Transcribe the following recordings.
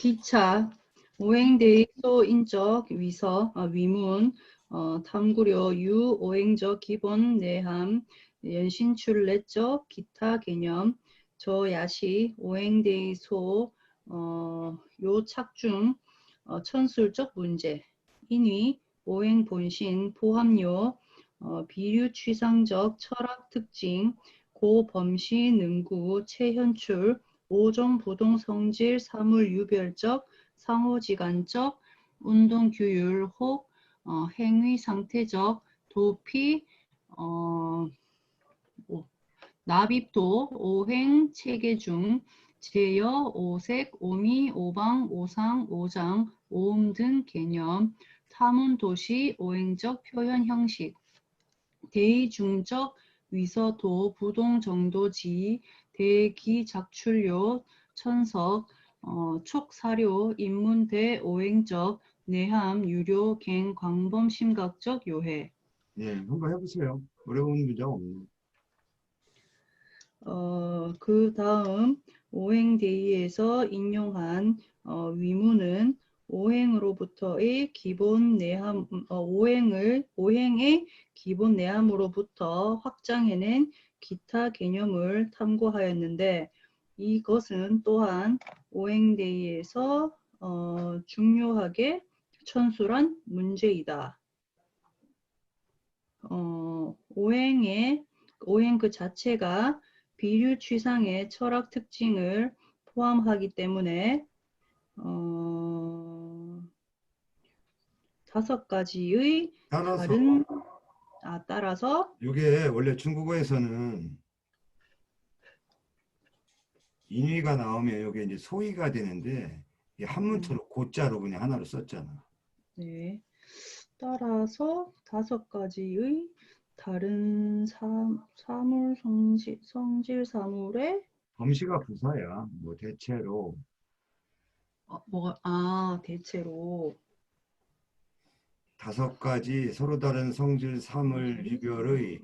기차, 오행대의 소인적 위서, 위문, 탐구료, 유오행적 기본 내함, 연신출례적 기타 개념, 저야시, 오행대의 소, 요착중, 천술적 문제, 인위, 오행 본신, 포함료, 비류취상적 철학 특징, 고범시 능구, 체현출, 오종 부동 성질 사물 유별적 상호지간적 운동 규율 혹 행위 상태적 도피 납입도 오행 체계 중 제여 오색 오미 오방 오상 오장 오음 등 개념 타문 도시 오행적 표현 형식 대의중적 위서도 부동 정도지 대기작출료 천석 촉사료 인문 대오행적 내함 유료 갱 광범 심각적 요해. 네, 한번 해보세요. 어려운 문장 없네요. 그 다음 오행대의에서 인용한 위문은 오행으로부터의 기본 내함, 오행의 기본 내함으로부터 확장해낸 기타 개념을 탐구하였는데 이것은 또한 오행대의에서 중요하게 천술한 문제이다. 오행 그 자체가 비류취상의 철학 특징을 포함하기 때문에 5가지의 따라서 이게 원래 중국어에서는 인위가 나오면 이게 이제 소위가 되는데 한문처럼 고자로 그냥 하나로 썼잖아. 네. 따라서 5가지의 다른 사물 성질 사물의 범시가 부사야. 뭐 대체로 대체로 5가지 서로 다른 성질 사물 유별의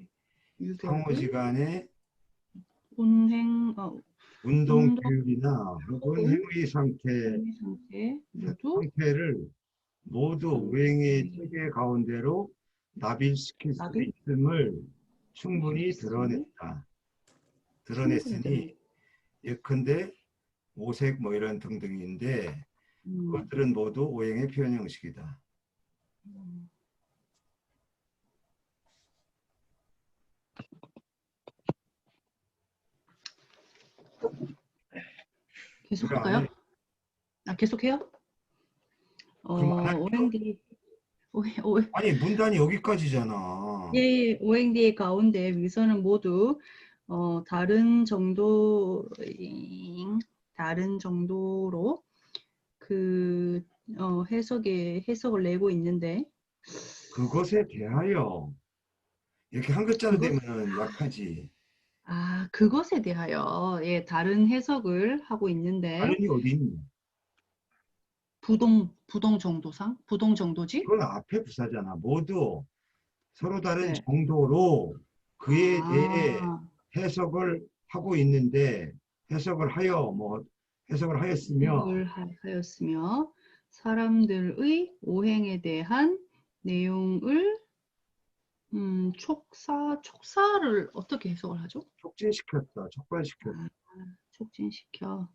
상호지간의 운동 규율이나 혹은 행위 상태를 모두 오행의 체계 가운데로 납입시킬 수 있음을 충분히 드러냈으니 예컨대 오색 뭐 이런 등등인데 그것들은 모두 오행의 표현 형식이다. 계속할까요? 계속해요? 오행디 아니 문단이 여기까지잖아. 예, 오행디 가운데 위선은 모두 다른 정도로 그 해석을 내고 있는데 그것에 대하여 이렇게 한 글자로 되면 약하지. 그것에 대하여 다른 해석을 하고 있는데 다른이 어디 있니? 부동 정도상 부동 정도지? 그건 앞에 부사잖아. 모두 서로 다른 정도로 그에 대해 해석을 하고 있는데 해석을 하였으며 사람들의 오행에 대한 내용을 촉사를 어떻게 해석을 하죠? 촉진시켰다. 촉발시켰다. 촉진시켜.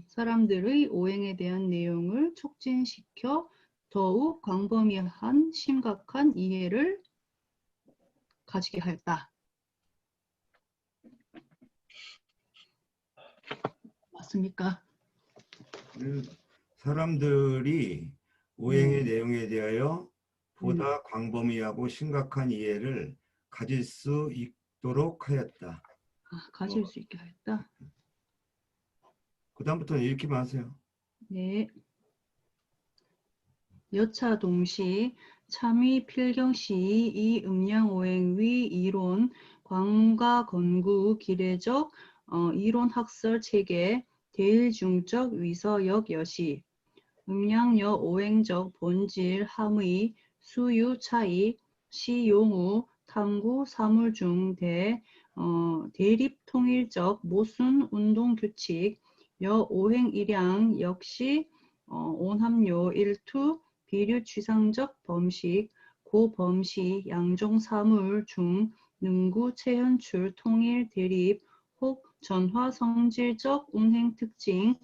사람들의 오행에 대한 내용을 촉진시켜 더욱 광범위한 심각한 이해를 가지게 하였다. 맞습니까? 사람들이 오행의 내용에 대하여 보다 광범위하고 심각한 이해를 가질 수 있도록 하였다. 가질 수 있게 하였다. 그 다음부터는 읽기만 하세요. 네. 여차 동시 참위 필경시 이 음양오행위 이론 광과 건구 기례적 이론 학설 체계 대일중적 위서역 여시 음양여 오행적 본질 함의 수유 차이 시용우 탐구 사물 중 대립 통일적 모순 운동 규칙 여 오행일양 역시 온합요 일투 비류취상적 범식 고범시 양종사물 중 능구 체현출 통일 대립 혹 전화 성질적 운행 특징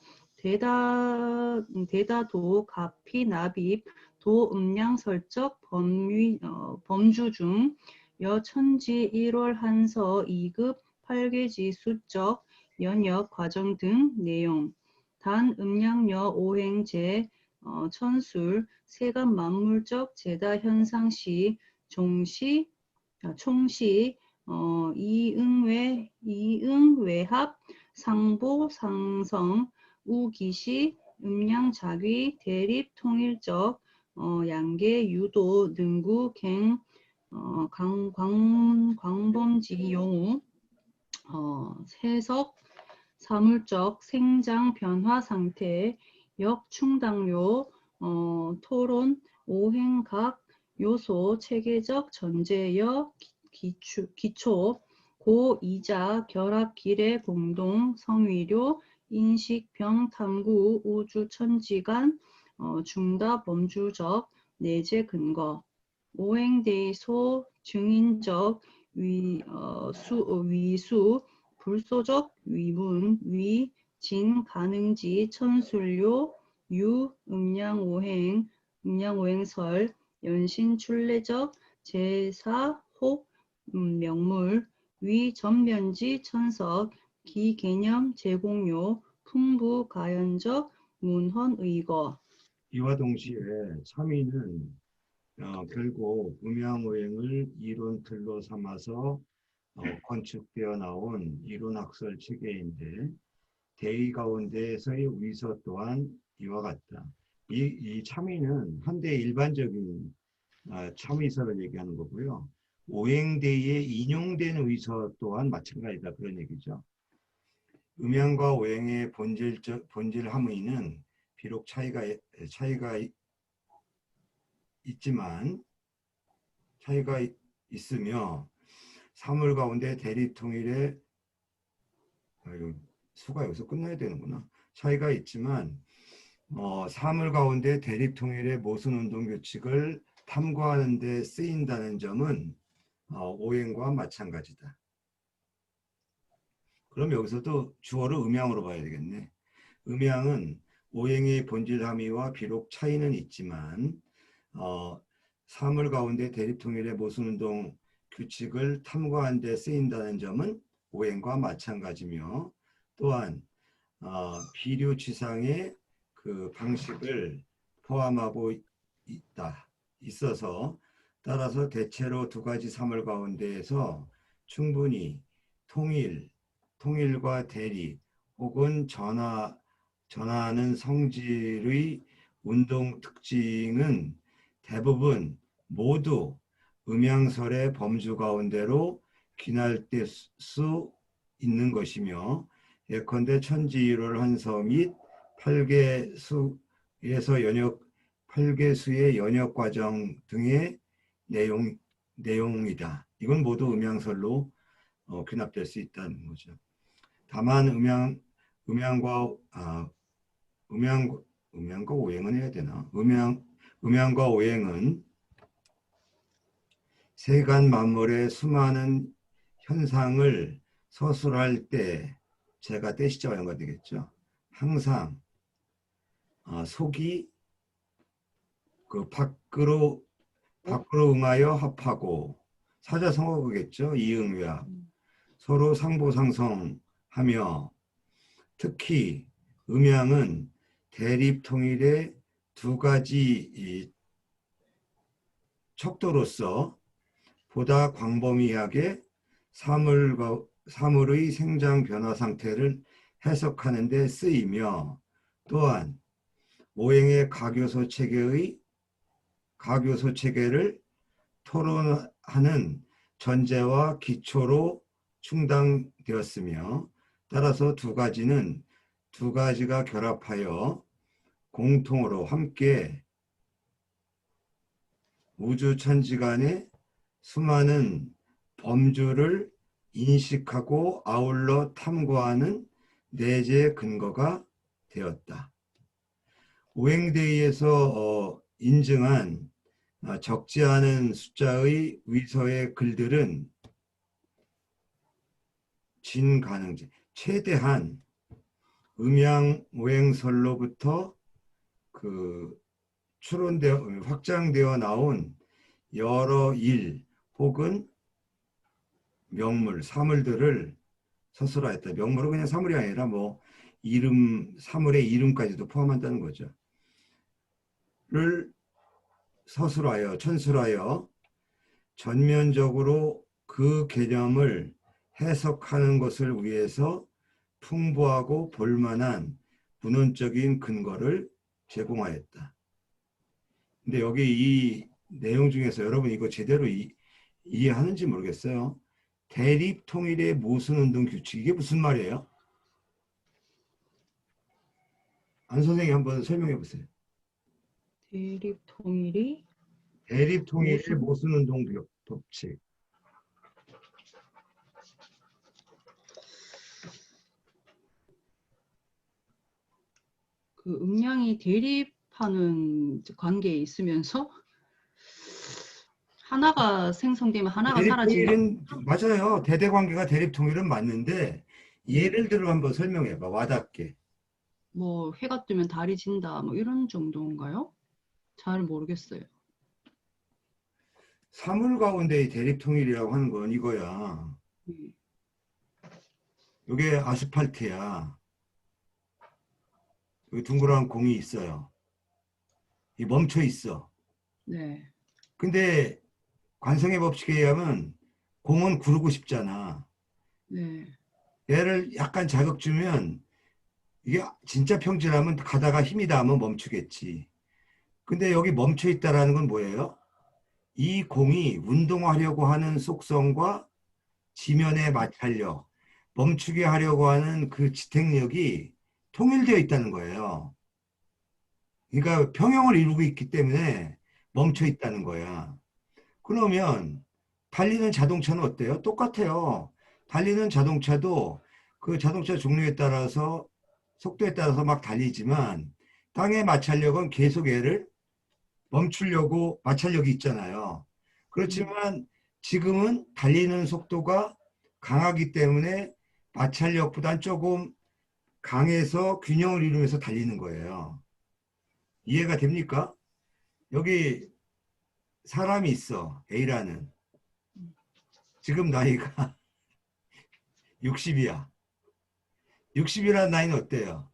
대다도 가피 납입 도음량 설적 범주 중 여천지 1월 한서 2급 8개지 수적 연역 과정 등 내용 단 음량여 오행제 천술 세간 만물적 제다 현상 시 총시 이응외합 상보 상성 우기시 음양자귀 대립 통일적 양계 유도 능구 갱 광범지 용우 해석 사물적 생장 변화 상태 역충당요 토론 오행각 요소 체계적 전제여 기초 고이자 결합 기례 공동 성위료 인식병 탐구 우주 천지간 중다 범주적 내재 근거 오행대소 증인적 위수 불소적 위문 위진 가능지 천술료 유 음양오행설 연신출례적 제사 혹 명물 위 전면지 천석 기개념 제공료 풍부가연적 문헌의거 이와 동시에 참의는 결국 음양오행을 이론 틀로 삼아서 건축되어 나온 이론학설 체계인데 대의 가운데에서의 위서 또한 이와 같다. 이 참의는 한때 일반적인 참의서를 얘기하는 거고요. 오행대의에 인용된 의서 또한 마찬가지다 그런 얘기죠. 음양과 오행의 본질 함의는 비록 차이가 있지만 차이가 있으며 사물 가운데 대립통일의 수가 여기서 끝나야 되는구나. 차이가 있지만 사물 가운데 대립통일의 모순운동 규칙을 탐구하는 데 쓰인다는 점은 오행과 마찬가지다. 그럼 여기서도 주어를 음양으로 봐야 되겠네. 음양은 오행의 본질 함의와 비록 차이는 있지만 사물 가운데 대립통일의 모순운동 규칙을 탐구하는 데 쓰인다는 점은 오행과 마찬가지며 또한 비류치상의 그 방식을 포함하고 있어서 따라서 대체로 두 가지 사물 가운데에서 충분히 통일과 대립 혹은 전하는 성질의 운동 특징은 대부분 모두 음양설의 범주 가운데로 귀납될 수 있는 것이며 예컨대 천지일월 한서 및 8개수의 연역 과정 등의 내용이다. 이건 모두 음양설로 귀납될 수 있다는 거죠. 다만 음양과 오행은 해야 되나? 음양과 오행은 세간 만물의 수많은 현상을 서술할 때 제가 떼시자와 연관되겠죠. 항상 속이 그 밖으로 응하여 합하고 사자성어겠죠. 이응외합 서로 상보상성하며 특히 음양은 대립통일의 두 가지 척도로서 보다 광범위하게 사물의 생장 변화 상태를 해석하는 데 쓰이며 또한 오행의 가교소 체계를 토론하는 전제와 기초로 충당되었으며 따라서 두 가지가 결합하여 공통으로 함께 우주천지간의 수많은 범주를 인식하고 아울러 탐구하는 내재 근거가 되었다. 오행대의에서 인증한 적지 않은 숫자의 위서의 글들은 진가능제, 최대한 음양오행설로부터 그 추론되어 확장되어 나온 여러 일 혹은 명물, 사물들을 서술하였다. 명물은 그냥 사물이 아니라 뭐 이름, 사물의 이름까지도 포함한다는 거죠. 를 서술하여, 천술하여 전면적으로 그 개념을 해석하는 것을 위해서 풍부하고 볼만한 문헌적인 근거를 제공하였다. 근데 여기 이 내용 중에서 여러분 이거 제대로 이해하는지 모르겠어요. 대립통일의 모순운동 규칙, 이게 무슨 말이에요? 안 선생님 한번 설명해 보세요. 대립 통일이 대립통일의 모순 모순운동 법칙. 그 음양이 대립하는 관계에 있으면서 하나가 생성되면 하나가 사라진다? 대립통일은 맞아요. 대대관계가 대립통일은 맞는데 네. 예를 들어 한번 설명해 봐. 와닿게. 뭐 해가 뜨면 달이 진다 뭐 이런 정도인가요? 잘 모르겠어요. 사물 가운데의 대립통일이라고 하는 건 이거야. 네. 이게 아스팔트야. 여기 둥그란 공이 있어요. 이 멈춰 있어. 네. 근데 관성의 법칙에 의하면 공은 구르고 싶잖아. 네. 얘를 약간 자극 주면 이게 진짜 평지라면 가다가 힘이 닿으면 멈추겠지. 근데 여기 멈춰 있다라는 건 뭐예요? 이 공이 운동하려고 하는 속성과 지면의 마찰력, 멈추게 하려고 하는 그 지탱력이 통일되어 있다는 거예요. 그러니까 평형을 이루고 있기 때문에 멈춰 있다는 거야. 그러면 달리는 자동차는 어때요? 똑같아요. 달리는 자동차도 그 자동차 종류에 따라서 속도에 따라서 막 달리지만 땅의 마찰력은 계속 얘를 멈추려고 마찰력이 있잖아요. 음. 그렇지만 지금은 달리는 속도가 강하기 때문에 마찰력보단 조금 강해서 균형을 이루면서 달리는 거예요. 이해가 됩니까? 여기 사람이 있어. A라는. 지금 나이가 60이야. 60이라는 나이는 어때요?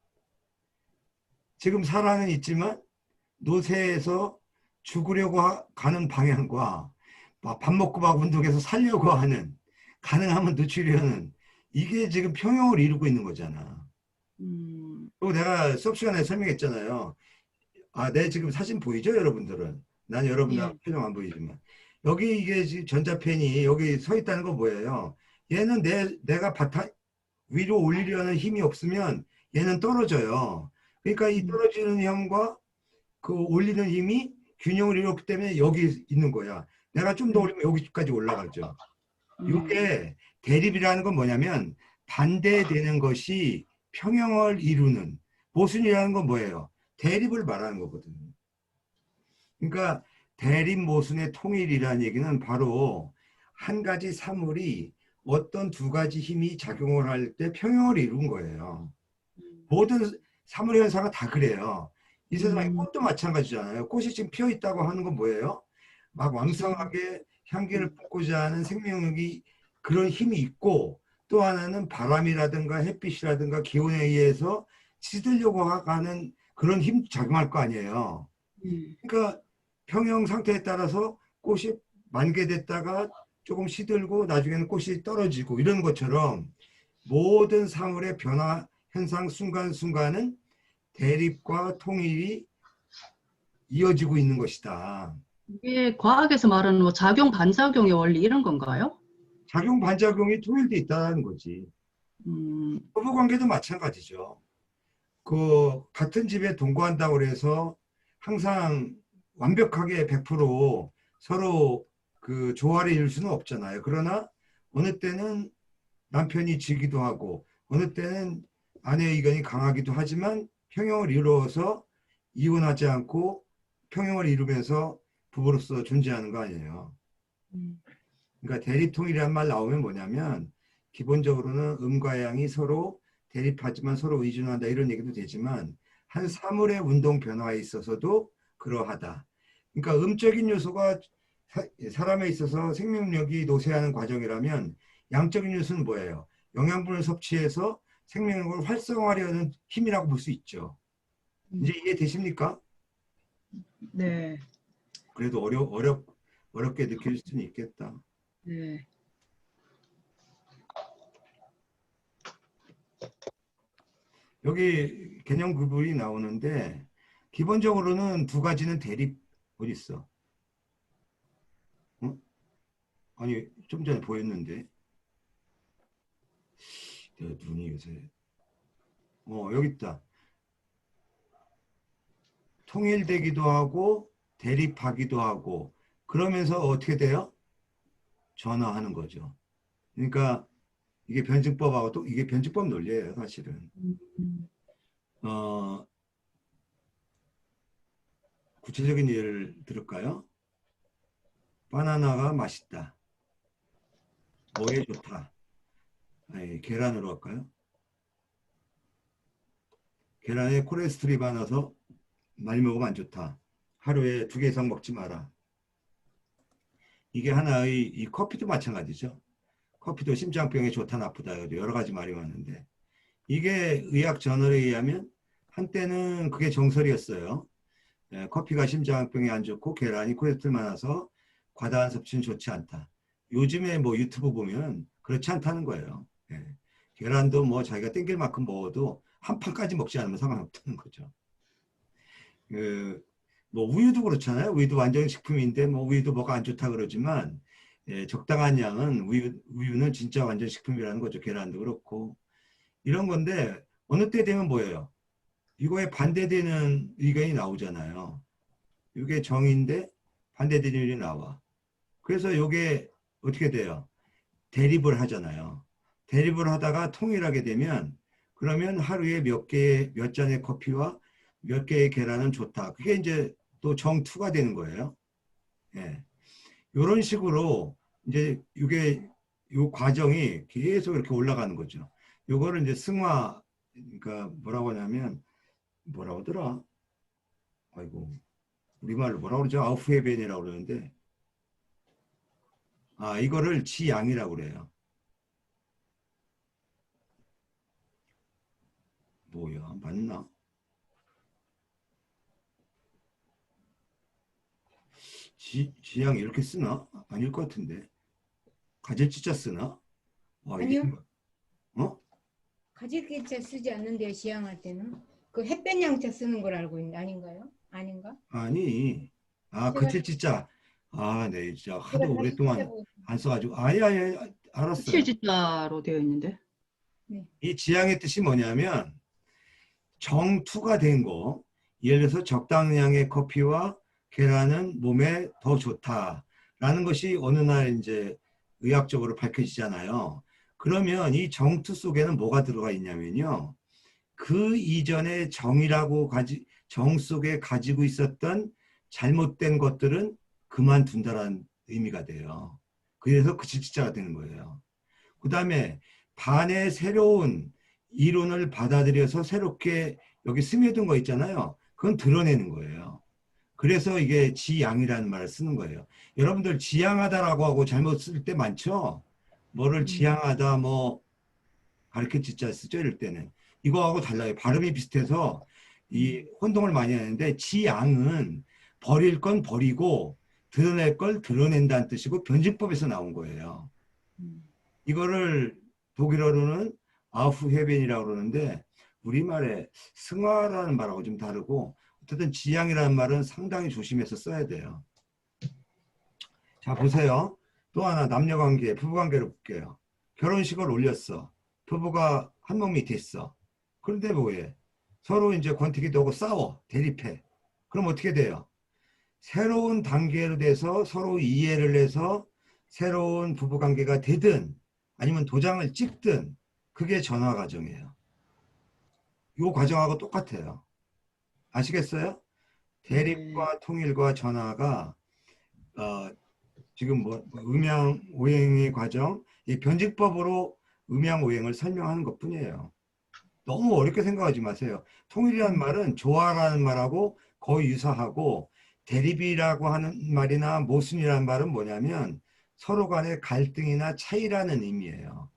지금 살아는 있지만 노쇠에서 죽으려고 가는 방향과 밥 먹고 막 운동해서 살려고 하는, 가능하면 늦추려는, 이게 지금 평형을 이루고 있는 거잖아. 음. 그리고 내가 수업 시간에 설명했잖아요. 아, 내 지금 사진 보이죠, 여러분들은? 난 여러분들 예. 표정 안 보이지만. 여기 이게 지금 전자펜이 여기 서 있다는 건 뭐예요? 얘는 내가 바탕, 위로 올리려는 힘이 없으면 얘는 떨어져요. 그러니까 이 음. 떨어지는 힘과 그 올리는 힘이 균형을 이뤘기 때문에 여기 있는 거야. 내가 좀 더 음. 올리면 여기까지 올라가죠. 네. 이게 대립이라는 건 뭐냐면 반대되는 것이 평형을 이루는, 모순이라는 건 뭐예요? 대립을 말하는 거거든요. 그러니까 대립 모순의 통일이라는 얘기는 바로 한 가지 사물이 어떤 두 가지 힘이 작용을 할 때 평형을 이룬 거예요. 모든 사물 현상은 다 그래요. 이 세상에 음. 꽃도 마찬가지잖아요. 꽃이 지금 피어 있다고 하는 건 뭐예요? 막 진. 왕성하게 향기를 음. 뿜고자 하는 생명력이, 그런 힘이 있고, 또 하나는 바람이라든가 햇빛이라든가 기온에 의해서 시들려고 하는 그런 힘 작용할 거 아니에요. 예. 그러니까 평형 상태에 따라서 꽃이 만개됐다가 조금 시들고 나중에는 꽃이 떨어지고 이런 것처럼 모든 사물의 변화 현상 순간순간은 대립과 통일이 이어지고 있는 것이다. 이게 과학에서 말하는 뭐 작용 반작용의 원리 이런 건가요? 작용 반작용이 통일돼 있다는 거지. 음. 부부관계도 마찬가지죠. 그 같은 집에 동거한다고 해서 항상 완벽하게 100% 서로 그 조화를 이룰 수는 없잖아요. 그러나 어느 때는 남편이 지기도 하고 어느 때는 아내의 의견이 강하기도 하지만 평형을 이루어서 이혼하지 않고 평형을 이루면서 부부로서 존재하는 거 아니에요. 그러니까 대립통일이란 말 나오면 뭐냐면 기본적으로는 음과 양이 서로 대립하지만 서로 의존한다 이런 얘기도 되지만 한 사물의 운동 변화에 있어서도 그러하다. 그러니까 음적인 요소가 사람에 있어서 생명력이 노쇠하는 과정이라면 양적인 요소는 뭐예요? 영양분을 섭취해서 생명력을 활성화하려는 힘이라고 볼 수 있죠. 이제 이해되십니까? 네. 그래도 어렵게 느낄 수는 있겠다. 네. 여기 개념 구분이 나오는데 기본적으로는 두 가지는 대립 어디 있어? 어? 아니 좀 전에 보였는데 내 눈이 요새 여기 있다. 통일되기도 하고 대립하기도 하고 그러면서 어떻게 돼요? 전화하는 거죠. 그러니까 이게 변증법하고 또 이게 변증법 논리예요, 사실은. 어, 구체적인 예를 들을까요? 바나나가 맛있다. 뭐에 좋다. 아니, 계란으로 할까요? 계란에 콜레스테롤이 많아서 많이 먹으면 안 좋다. 하루에 2개 이상 먹지 마라. 이게 하나의 이 커피도 마찬가지죠. 커피도 심장병에 좋다 나쁘다 여러 가지 말이 많은데 이게 의학 저널에 의하면 한때는 그게 정설이었어요. 커피가 심장병에 안 좋고 계란이 콜레스테롤 많아서 과다한 섭취는 좋지 않다. 요즘에 뭐 유튜브 보면 그렇지 않다는 거예요. 예. 계란도 뭐 자기가 땡길 만큼 먹어도 한 판까지 먹지 않으면 상관없다는 거죠. 뭐 우유도 그렇잖아요. 우유도 완전 식품인데 뭐 우유도 뭐가 안 좋다 그러지만 적당한 양은 우유는 진짜 완전 식품이라는 거죠. 계란도 그렇고 이런 건데 어느 때 되면 뭐예요? 이거에 반대되는 의견이 나오잖아요. 이게 정인데 반대되는 의견이 나와. 그래서 이게 어떻게 돼요? 대립을 하잖아요. 대립을 하다가 통일하게 되면 그러면 하루에 몇 잔의 커피와 몇 개의 계란은 좋다. 그게 이제 또 정투가 되는 거예요. 예. 이런 식으로 이제 이게 요 과정이 계속 이렇게 올라가는 거죠. 요거를 이제 승화, 그러니까 뭐라고 하냐면 뭐라고 하더라? 아이고 우리말로 뭐라고 그러죠? 아우프헤벤이라고 그러는데 이거를 지양이라고 그래요. 뭐야 맞나? 지양 이렇게 쓰나? 아닐 것 같은데. 가젤지자 쓰나? 이게 아니요. 어? 가지기자 쓰지 않는데요. 지향할 때는. 그 햇볕 양자 쓰는 걸 알고 있는데 아닌가요? 아닌가? 아니. 제가 가젤지자. 네, 진짜 제가 하도 다시 오랫동안 찾아보고 안 써가지고. 아니, 알았어요. 칠지자로 되어 있는데. 네. 이 지향의 뜻이 뭐냐면 정투가 된 거. 예를 들어서 적당량의 커피와 계란은 몸에 더 좋다라는 것이 어느 날 이제 의학적으로 밝혀지잖아요. 그러면 이 정투 속에는 뭐가 들어가 있냐면요. 그 이전에 정 속에 가지고 있었던 잘못된 것들은 그만둔다라는 의미가 돼요. 그래서 그 질자가 되는 거예요. 그 다음에 반의 새로운 이론을 받아들여서 새롭게 여기 스며든 거 있잖아요. 그건 드러내는 거예요. 그래서 이게 지양이라는 말을 쓰는 거예요. 여러분들 지양하다라고 하고 잘못 쓸 때 많죠? 뭐를 지양하다 뭐 가르쳐 지자 쓰죠 이럴 때는. 이거하고 달라요. 발음이 비슷해서 이 혼동을 많이 하는데 지양은 버릴 건 버리고 드러낼 걸 드러낸다는 뜻이고 변증법에서 나온 거예요. 이거를 독일어로는 아우프헤벤이라고 그러는데 우리말에 승화라는 말하고 좀 다르고 어쨌든 지향이라는 말은 상당히 조심해서 써야 돼요. 자 보세요. 또 하나 남녀관계, 부부관계로 볼게요. 결혼식을 올렸어. 부부가 한 목 밑에 있어. 그런데 뭐해? 서로 이제 권태기도 하고 싸워. 대립해. 그럼 어떻게 돼요? 새로운 단계로 돼서 서로 이해를 해서 새로운 부부관계가 되든 아니면 도장을 찍든 그게 전화 과정이에요. 이 과정하고 똑같아요. 아시겠어요? 대립과 통일과 전화가 지금 뭐 음양 오행의 과정, 이 변증법으로 음양 오행을 설명하는 것뿐이에요. 너무 어렵게 생각하지 마세요. 통일이라는 말은 조화라는 말하고 거의 유사하고, 대립이라고 하는 말이나 모순이라는 말은 뭐냐면 서로 간의 갈등이나 차이라는 의미예요.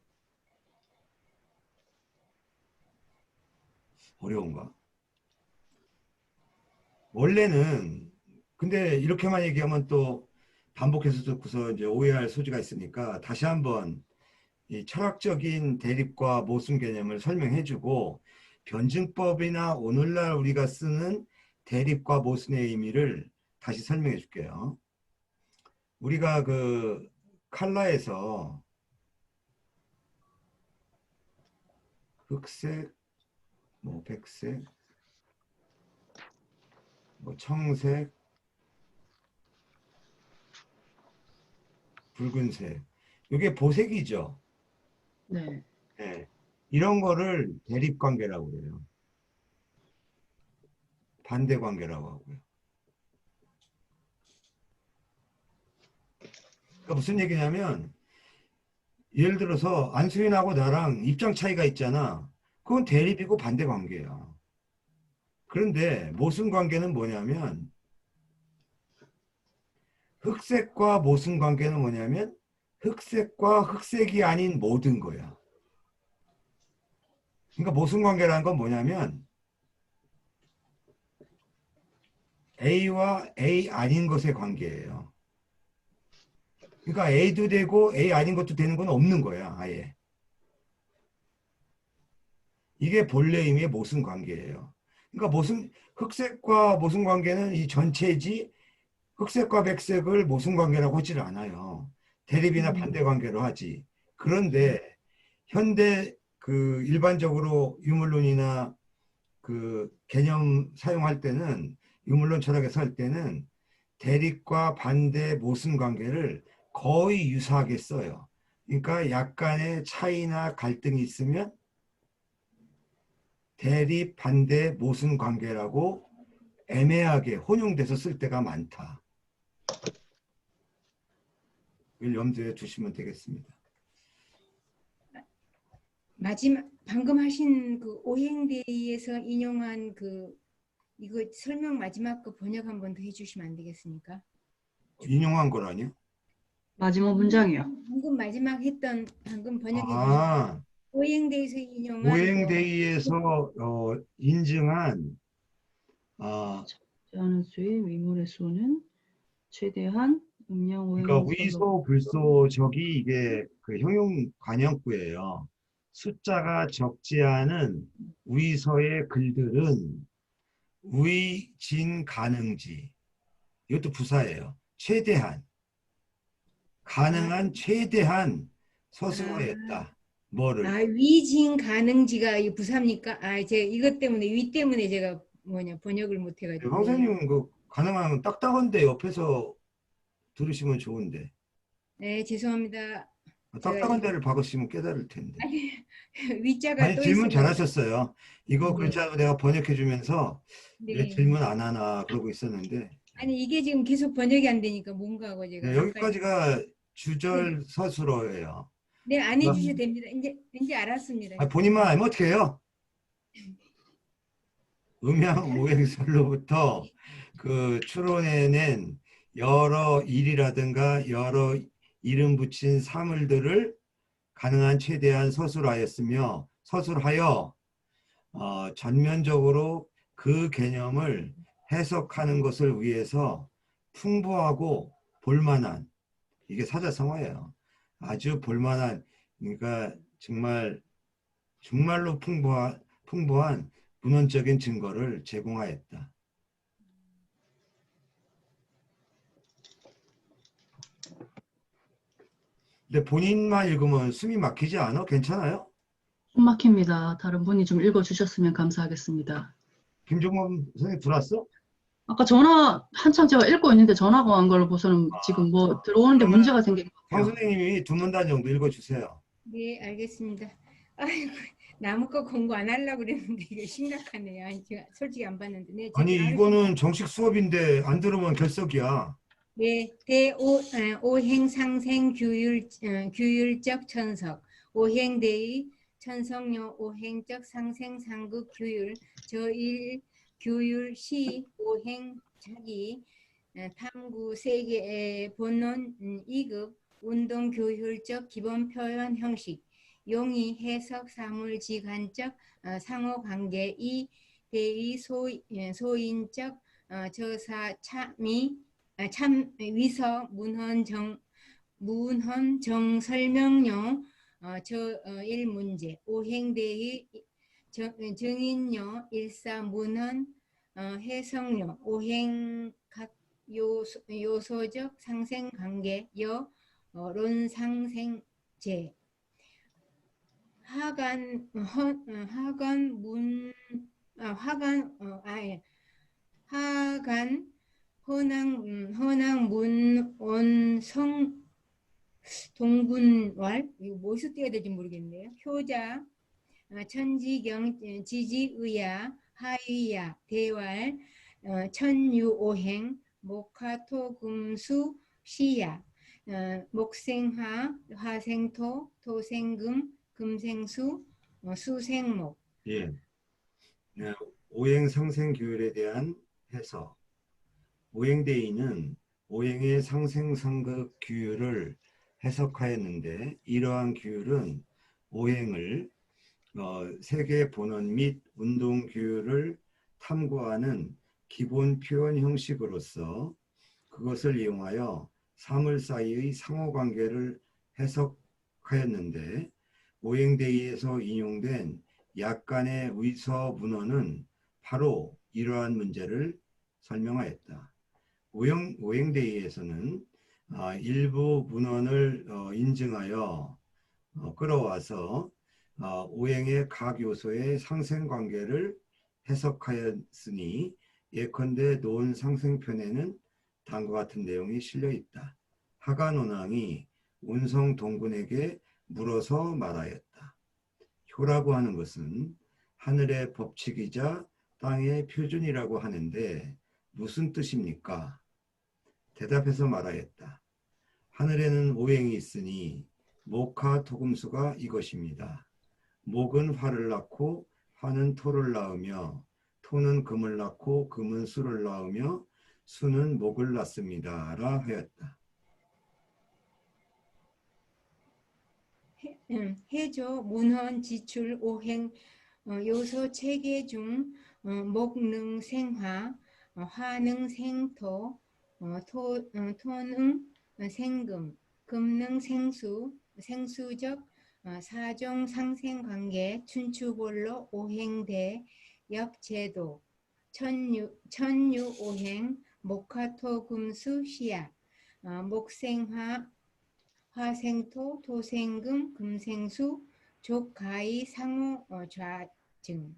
어려운가? 원래는, 근데 이렇게만 얘기하면 또 반복해서 듣고서 이제 오해할 소지가 있으니까 다시 한번 이 철학적인 대립과 모순 개념을 설명해주고, 변증법이나 오늘날 우리가 쓰는 대립과 모순의 의미를 다시 설명해 줄게요. 우리가 그 칼라에서 흑색, 뭐 백색, 뭐 청색, 붉은색, 이게 보색이죠. 네. 네. 이런 거를 대립관계라고 그래요. 반대관계라고 하고요. 그러니까 무슨 얘기냐면, 예를 들어서 안수인하고 나랑 입장 차이가 있잖아. 그건 대립이고 반대관계야. 그런데 모순관계는 뭐냐면, 흑색과 모순관계는 뭐냐면 흑색과 흑색이 아닌 모든 거야. 그러니까 모순관계라는 건 뭐냐면 A와 A 아닌 것의 관계예요. 그러니까 A도 되고 A 아닌 것도 되는 건 없는 거야, 아예. 이게 본래 의미의 모순관계예요. 그러니까 흑색과 모순관계는 이 전체지, 흑색과 백색을 모순관계라고 하질 않아요. 대립이나 반대관계로 하지. 그런데 현대 그 일반적으로 유물론이나 그 개념 사용할 때는, 유물론 철학에서 할 때는 대립과 반대 모순 관계를 거의 유사하게 써요. 그러니까 약간의 차이나 갈등이 있으면 대립, 반대, 모순 관계라고 애매하게 혼용돼서 쓸 때가 많다. 이걸 염두에 두시면 되겠습니다. 마지막 방금 하신 그 오행대의에서 인용한 그 이거 설명 마지막 거 번역 한번 더 해주시면 안 되겠습니까? 인용한 거라니요? 마지막 문장이요. 방금 마지막 했던 방금 번역해 주신 아, 오행대에서 인용한 그 오행대의에서 인증한 하는 수의 위물의 수는 최대한 음양 그러니까 오행설로 위소, 불소, 적이 이게 그 형용 관형구예요. 숫자가 적지 않은 위서의 글들은 위, 진, 가능지. 이것도 부사예요. 최대한. 가능한 최대한 서술어했다. 뭐를? 위진 가능지가 이 부사입니까? 제가 이것 때문에 위 때문에 제가 번역을 못 해가지고. 선생님 그 가능한 딱딱한데 옆에서 들으시면 좋은데. 네, 죄송합니다. 딱딱한 데를 박으시면 깨달을 텐데. 아니, 위자가 아니, 또 질문 있어요. 잘하셨어요. 이거 그렇지 않고 내가 번역해 주면서 왜 네. 질문 안 하나 그러고 있었는데, 아니 이게 지금 계속 번역이 안 되니까 뭔가 하고 제가 네, 여기까지가 주절 서술어예요. 네, 안 해주셔도 됩니다. 이제 알았습니다. 본인만 알면 어떻게 해요? 음양 오행설로부터 그 추론해낸 여러 일이라든가 여러 이름 붙인 사물들을 가능한 최대한 서술하여 전면적으로 그 개념을 해석하는 것을 위해서 풍부하고 볼만한, 이게 사자성어예요. 아주 볼만한, 그러니까 정말로 풍부한 문헌적인 증거를 제공하였다. 근데 본인만 읽으면 숨이 막히지 않아? 괜찮아요? 숨 막힙니다. 다른 분이 좀 읽어주셨으면 감사하겠습니다. 김종범 선생님 들어왔어? 아까 전화 한참 제가 읽고 있는데 전화가 온 걸 보고서는 지금 뭐 들어오는데 그러면 문제가 생긴 것 강 같아요. 선생님이 두 문단 정도 읽어주세요. 네, 알겠습니다. 아이고, 나무과 공부 안 하려고 그랬는데 이게 심각하네요. 아니, 제가 솔직히 안 봤는데. 네, 아니, 저기 이거는 정식 수업인데 안 들으면 결석이야. 네, 오행상생 규율적 천석, 오행대의 천성요 오행적 상생상극 규율, 저일 규율 시 오행 자기, 탐구 세계의 본론 2급 운동 규율적 기본 표현 형식, 용의 해석 사물지간적 상호관계 이 대의 소인적 저사 참의 참 위서 문헌 정 설명용 저 1문제 오행대의 정인요 일사 문헌 해석료 오행 각 요소적 상생관계 론상생제 하간 문 화간 아예 하간 허낭 문원성 동분왈 이거 뭐서 떼야 될지 모르겠네요. 효자 천지경 지지의야 하의야 대왈 천유오행 목화토금수 시야 목생화 화생토 토생금 금생수 수생목 예. 네, 오행 상생 규율에 대한 해석. 오행대의는 오행의 상생상극 규율을 해석하였는데 이러한 규율은 오행을 세계 본원 및 운동 규율을 탐구하는 기본 표현 형식으로서 그것을 이용하여 사물 사이의 상호관계를 해석하였는데 오행대의에서 인용된 약간의 위서 문헌은 바로 이러한 문제를 설명하였다. 오행대의에서는 일부 문헌을 인증하여 끌어와서 오행의 각 요소의 상생관계를 해석하였으니 예컨대 논 상생편에는 다음과 같은 내용이 실려 있다. 하간온왕이 운성 동군에게 물어서 말하였다. 효라고 하는 것은 하늘의 법칙이자 땅의 표준이라고 하는데 무슨 뜻입니까? 대답해서 말하였다. 하늘에는 오행이 있으니 목화 토금수가 이것입니다. 목은 화를 낳고 화는 토를 낳으며 토는 금을 낳고 금은 수를 낳으며 수는 목을 낳습니다. 라 하였다. 해조 문헌 지출 오행 요소 체계 중 목능 생화 화능 생토 토능 생금 금능 생수 생수적 사종 상생관계 춘추볼로 오행대 역제도 천유오행 목화토금수 시야 목생화 화생토 토생금 금생수 족가의 상호 좌증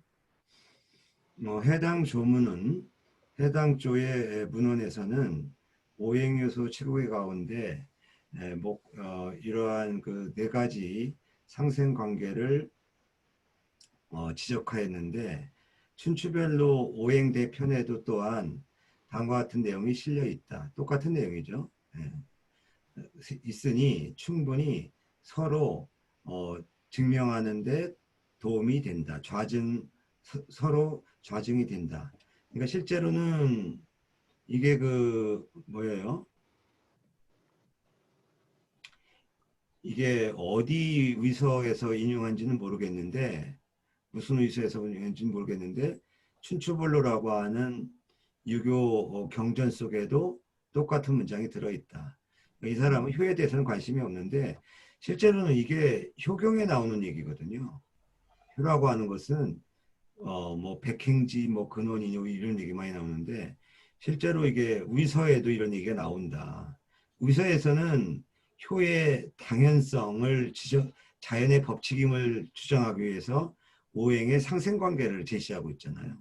해당 조문은 해당 조의 문헌에서는 오행요소 7개 가운데 이러한 그 4가지 상생관계를 지적하였는데 춘추별로 오행대 편에도 또한 다음과 같은 내용이 실려 있다. 똑같은 내용이죠. 있으니 충분히 서로 증명하는 데 도움이 된다. 서로 좌증이 된다. 그러니까 실제로는 이게 뭐예요? 이게 어디 위서에서 인용한지는 모르겠는데 무슨 위서에서 인용한지는 모르겠는데 춘추볼로라고 하는 유교 경전 속에도 똑같은 문장이 들어있다. 이 사람은 효에 대해서는 관심이 없는데 실제로는 이게 효경에 나오는 얘기거든요. 효라고 하는 것은 뭐 백행지, 뭐 근원인요 이런 얘기 많이 나오는데 실제로 이게 위서에도 이런 얘기가 나온다. 위서에서는 효의 당연성을 자연의 법칙임을 주장하기 위해서 오행의 상생관계를 제시하고 있잖아요.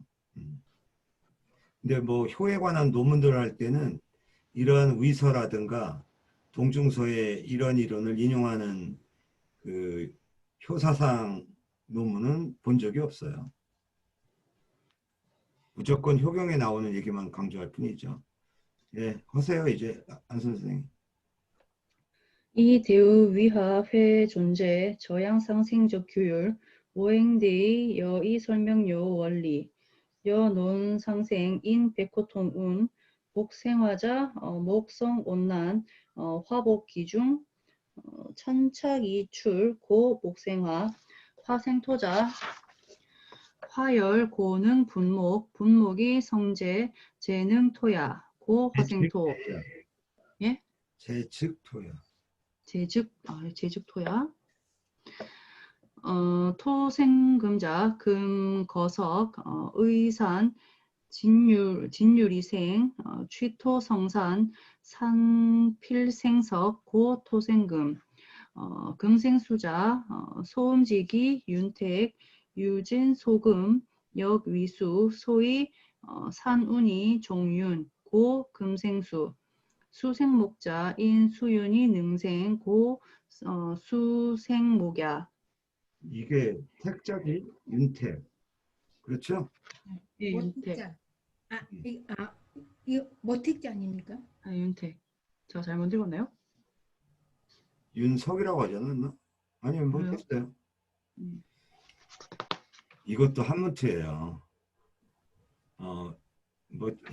근데 뭐 효에 관한 논문들을 할 때는 이러한 위서라든가 동중서의 이런 이론을 인용하는 그 효사상 논문은 본 적이 없어요. 무조건 효경에 나오는 얘기만 강조할 뿐이죠. 예, 하세요 이제 안 선생님. 이 대의 위하 회 존재 저양상생적 규율 오행대의 여의 설명요 원리 여논상생 인 백호통운 복생화자 목성온난 화복기중 천착이출 고목생화 화생토자 화열 고능 분목이 성재 재능토야 고화생토 예? 제측토야. 제즉토야 토생금자 금거석 의산 진유리생 취토성산 산필생석 고토생금 금생수자 소음지기 윤택 유진소금 역위수 소위 산운이 종윤 고금생수 수생목자 인수윤이 능생 고 수생목야. 이게 택자지 윤택. 그렇죠? 예, 윤택. 모택자. 이거 모택자 아닙니까? 아, 윤택. 제가 잘못 읽었나요? 윤석이라고 하지 않았나? 아니면 그래요? 모르겠어요. 이것도 한문투예요.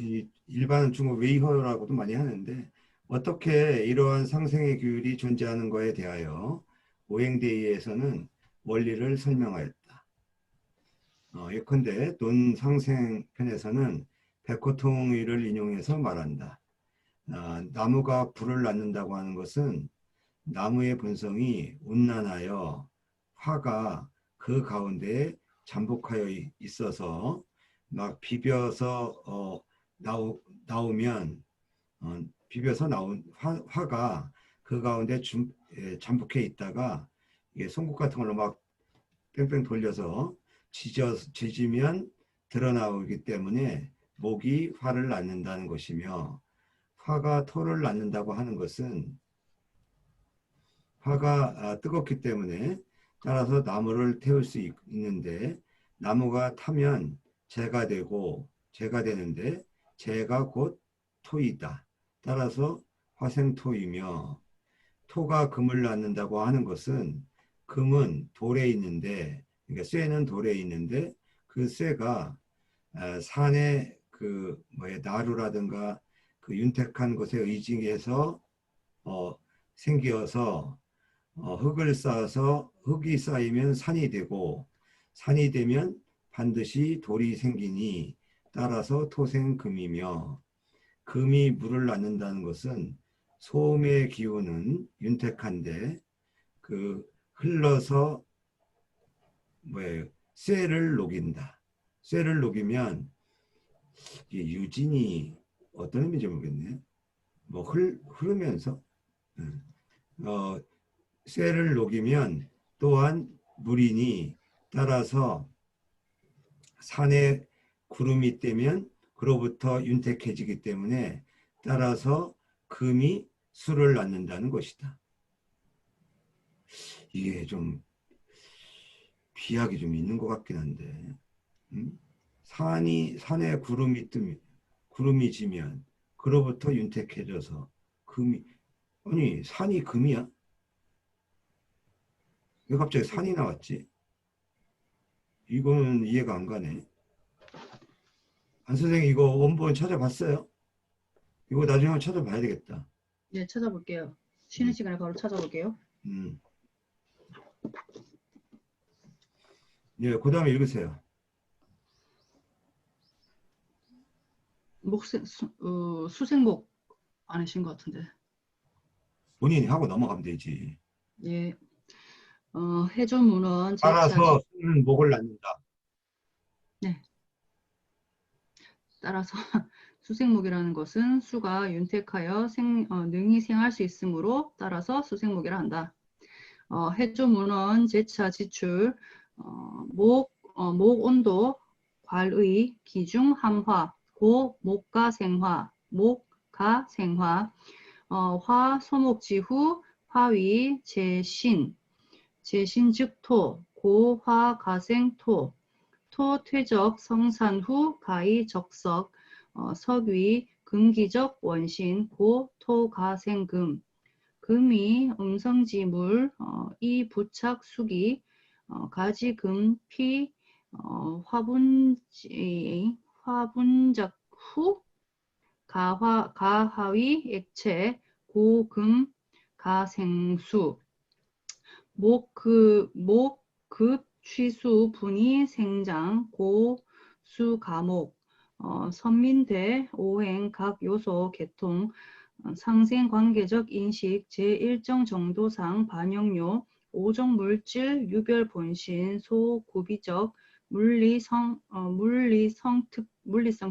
이 일반 중국 웨이허라고도 많이 하는데 어떻게 이러한 상생의 규율이 존재하는 것에 대하여 오행대의에서는 원리를 설명하였다. 예컨대 논상생 편에서는 백호통의를 인용해서 말한다. 나무가 불을 낳는다고 하는 것은 나무의 본성이 온난하여 화가 그 가운데에 잠복하여 있어서 막 비벼서 나오면 비벼서 나온 화가 그 가운데 잠복해 있다가 이게 송곳 같은 걸로 막 뺑뺑 돌려서 지지면 드러나오기 때문에 목이 화를 낳는다는 것이며 화가 토를 낳는다고 하는 것은 화가 뜨겁기 때문에 따라서 나무를 태울 수 있는데 나무가 타면 재가 되는데 재가 곧 토이다. 따라서 화생토이며 토가 금을 낳는다고 하는 것은 금은 돌에 있는데 그러니까 쇠는 돌에 있는데 그 쇠가 산의 나루라든가 그 윤택한 곳에 의징해서 생겨서 흙을 쌓아서 흙이 쌓이면 산이 되고 산이 되면 반드시 돌이 생기니 따라서 토생금이며 금이 물을 낳는다는 것은 소음의 기운은 윤택한데 그 흘러서 쇠를 녹인다. 쇠를 녹이면 유진이 어떤 의미인지 모르겠네. 흐르면서 쇠를 녹이면 또한 물이니 따라서 산에 구름이 떼면 그로부터 윤택해지기 때문에 따라서 금이 수를 낳는다는 것이다. 이게 좀 비약이 좀 있는 것 같긴 한데 산에 구름이 지면 그로부터 윤택해져서 금이 아니 산이 금이야? 왜 갑자기 산이 나왔지? 이거는 이해가 안 가네. 안 선생님 이거 원본 찾아봤어요? 이거 나중에 한번 찾아봐야 되겠다. 네, 찾아볼게요. 쉬는 시간에 바로 찾아볼게요. 예, 그 다음에 읽으세요. 수생목 안 하신 것 같은데. 본인이 하고 넘어가면 되지. 예. 해조문헌 따라서 수는 목을 낳는다. 네. 따라서 수생목이라는 것은 수가 윤택하여 능히 생할 수 있으므로 따라서 수생목이라 한다. 해조문헌 제차 지출 목 온도 괄의 기중 함화 고 목가 생화 화 소목지후 화위 제신 즉토 고화 가생 토, 토 퇴적 성산 후 가히 적석, 석위 금기적 원신 고 토 가생 금, 금이 음성지물, 이 부착 수기, 가지금 피, 화분작 후 가하위 액체 고금 가생수 목급 취수 분이 생장 고수 가목 선민대 오행 각 요소 개통 상생 관계적 인식 제1정 정도상 반영료 오종 물질 유별 본신 소구비적 물리성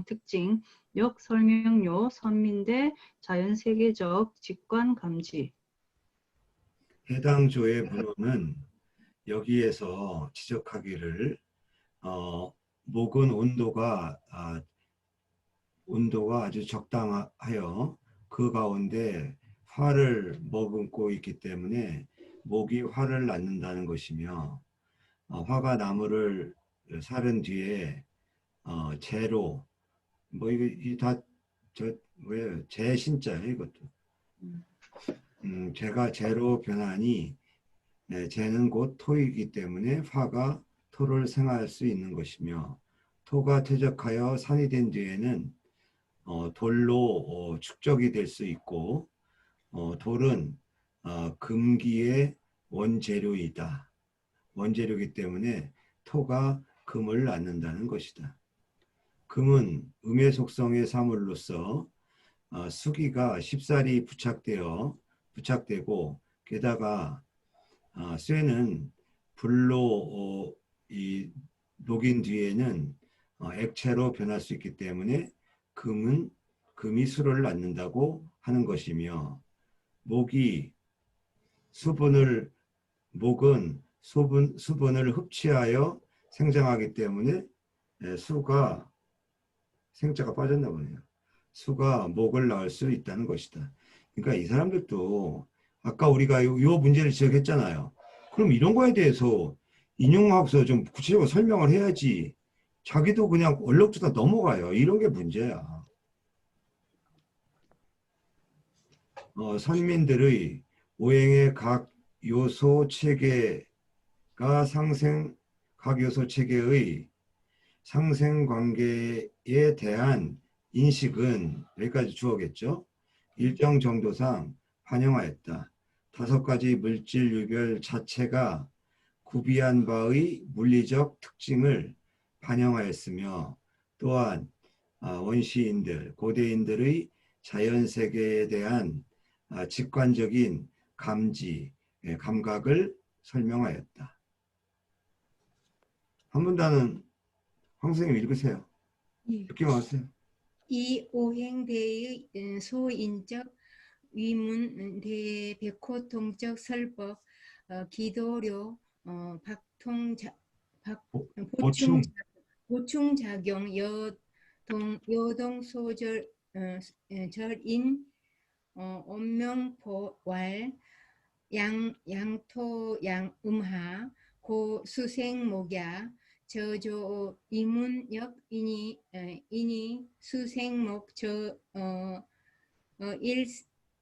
특징 역 설명료 선민대 자연세계적 직관 감지. 해당 조의 문헌은 여기에서 지적하기를 목은 온도가 아주 적당하여 그 가운데 화를 머금고 있기 때문에 목이 화를 낳는다는 것이며 화가 나무를 사른 뒤에 재로 뭐 이게 다저 뭐예요? 재신자예요 이것도. 재가 재로 변하니 재는 곧 토이기 때문에 화가 토를 생할 수 있는 것이며 토가 퇴적하여 산이 된 뒤에는 돌로 축적이 될 수 있고 돌은 금기의 원재료이다. 원재료이기 때문에 토가 금을 낳는다는 것이다. 금은 음의 속성의 사물로서 수기가 쉽사리 부착되고 게다가 쇠는 불로 녹인 뒤에는 액체로 변할 수 있기 때문에 금이 수를 낳는다고 하는 것이며 목은 수분을 흡취하여 생장하기 때문에 수가 생자가 빠졌나 보네요. 수가 목을 낳을 수 있다는 것이다. 그러니까 이 사람들도 아까 우리가 요 문제를 지적했잖아요. 그럼 이런 거에 대해서 인용학서 좀 구체적으로 설명을 해야지. 자기도 그냥 얼럭주다 넘어가요. 이런 게 문제야. 선민들의 오행의 각 요소 체계의 상생관계에 대한 인식은 여기까지 주어겠죠. 일정 정도상 반영하였다. 5가지 물질 유별 자체가 구비한 바의 물리적 특징을 반영하였으며 또한 원시인들, 고대인들의 자연세계에 대한 직관적인 감각을 설명하였다. 한 문단은 황 선생님 읽으세요. 예. 느낌하세요. 이 오행대의 소인적 위문 대백호통적 설법 기도료 보충. 보충작용 여동 소절 절인 온명포왈 양토양음하 고수생목야 저조 이문역 이니 수생목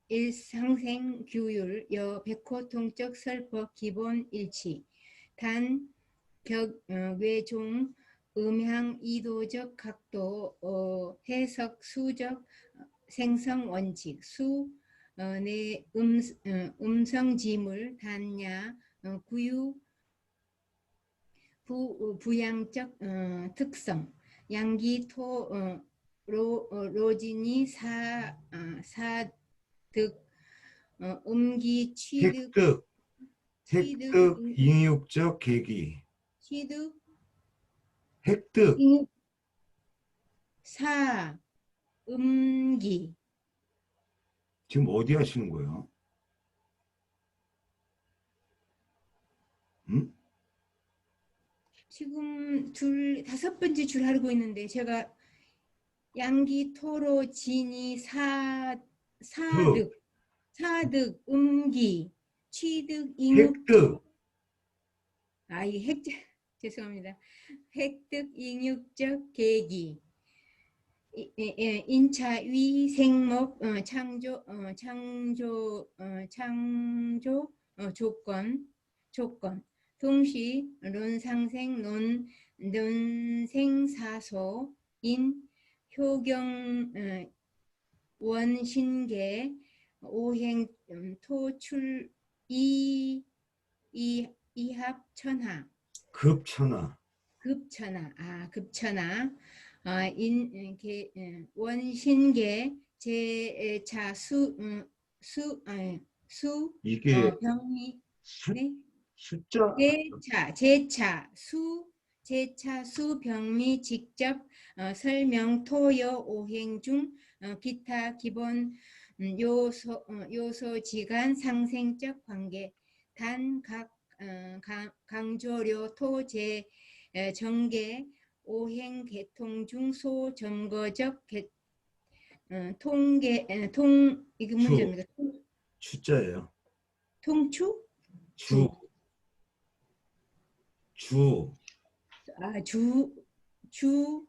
일상생 규율 여 백호통적 설법 기본 일치 단 외종 음향 이도적 각도 해석 수적 생성 원칙 내 음성 지물 단야 구유 부양적 특성 양기 토 로진이 사득 음기 취득 획득 잉육적 계기 취득 획득 음기 지금 어디 하시는 거예요? 응? 지금 5번째 줄 하고 있는데 제가 양기 토로 진이 사득 음기 취득 잉육 획득 이 죄송합니다. 획득 잉육적 계기, 인차 위생목 창조 조건 동시 논상생 논생사소 인 효경 원신계 오행 토출 이합 천하 급천하. 급천하 원신계 제차 이게 병리 수, 네? 숫자 제차 수 병리 직접 설명 토여 오행 중 기타 기본 요소지간 상생적 관계 단 각 강조료 토제 정계 오행 개통 중 소점거적 통계 이거 문제입니다. 주자예요. 통추 주. 주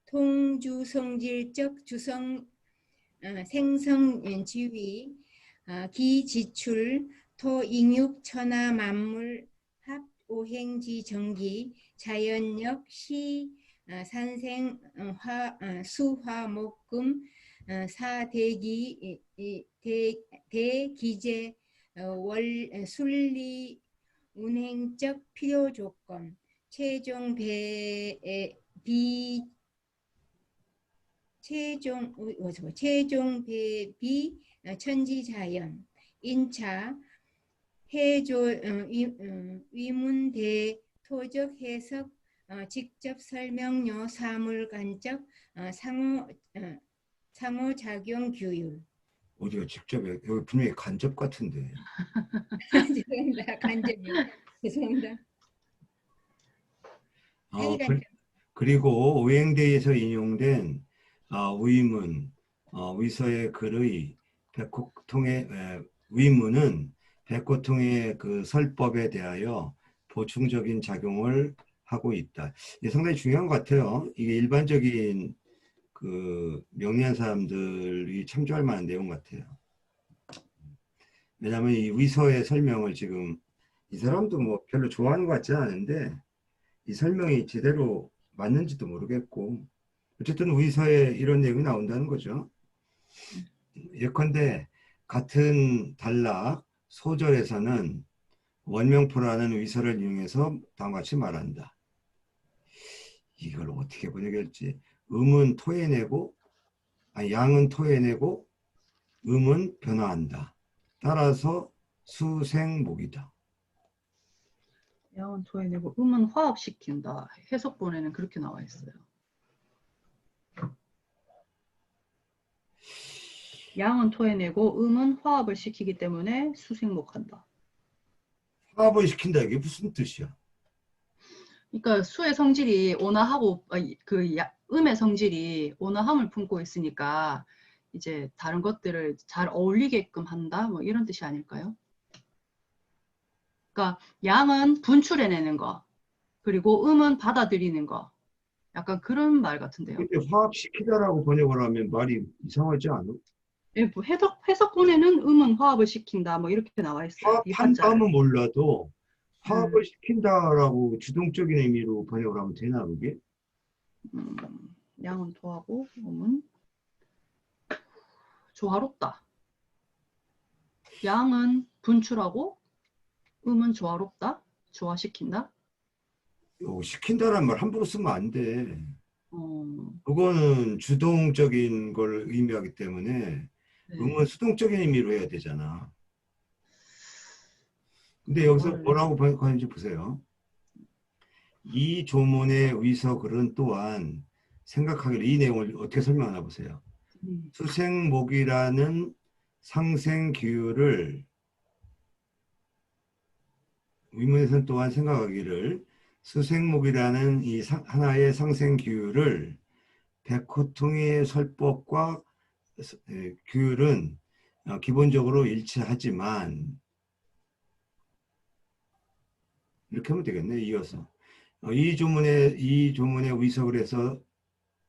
통주 성질적 주성 생성 지위 기지출 토잉육 천하 만물 합 오행지 정기 자연력 시 산생 수화목금 사대기 대기재 순리 운행적 필요 조건 최종 배비 천지자연 인차 해조 위문대 토적 해석 직접 설명료 사물간적 상호작용 규율 어디가 직접 여기 분명히 간접 같은데. 죄송합니다. 간접이요. 죄송합니다. 회의간접. 그리고 오행대에서 인용된 위문, 위서의 글의 백호통의 위문은 백호통의 그 설법에 대하여 보충적인 작용을 하고 있다. 이게 상당히 중요한 것 같아요. 이게 일반적인 그 명리한 사람들이 참조할 만한 내용 같아요. 왜냐하면 이 위서의 설명을 지금 이 사람도 뭐 별로 좋아하는 것 같지는 않은데 이 설명이 제대로 맞는지도 모르겠고 어쨌든 위서에 이런 내용이 나온다는 거죠. 예컨대 같은 단락 소절에서는 원명포라는 위서를 이용해서 다음과 같이 말한다. 이걸 어떻게 번역할지. 음은 토해내고 양은 토해내고 음은 변화한다. 따라서 수생목이다. 양은 토해내고 음은 화합시킨다. 해석본에는 그렇게 나와 있어요. 양은 토해내고 음은 화합을 시키기 때문에 수생목한다. 화합을 시킨다. 이게 무슨 뜻이야? 그러니까 수의 성질이 온화하고 음의 성질이 온화함을 품고 있으니까 이제 다른 것들을 잘 어울리게끔 한다. 뭐 이런 뜻이 아닐까요? 그러니까 양은 분출해내는 거, 그리고 음은 받아들이는 거. 약간 그런 말 같은데요. 근데 화합시키다라고 번역을 하면 말이 이상하지 않아? 예, 뭐 해석본에는 음은 화합을 시킨다. 뭐 이렇게 나와 있어요. 화합한다면 몰라도 화합을 음. 시킨다라고 주동적인 의미로 번역을 하면 되나 그게? 양은 토하고 음은 조화롭다. 양은 분출하고 음은 조화롭다. 조화시킨다. 시킨다라는 말 함부로 쓰면 안 돼. 어, 그거는 주동적인 걸 의미하기 때문에 네. 음은 수동적인 의미로 해야 되잖아. 근데 여기서 뭐라고 번역하는지 보세요. 이 조문의 위서글은 또한 생각하기를 이 내용을 어떻게 설명하나 보세요. 수생목이라는 상생기율을 위문에서는 또한 생각하기를 수생목이라는 이 하나의 상생기율을 백호통의 설법과 규율은 기본적으로 일치하지만 이렇게 하면 되겠네. 이어서. 이 조문에 위석을 해서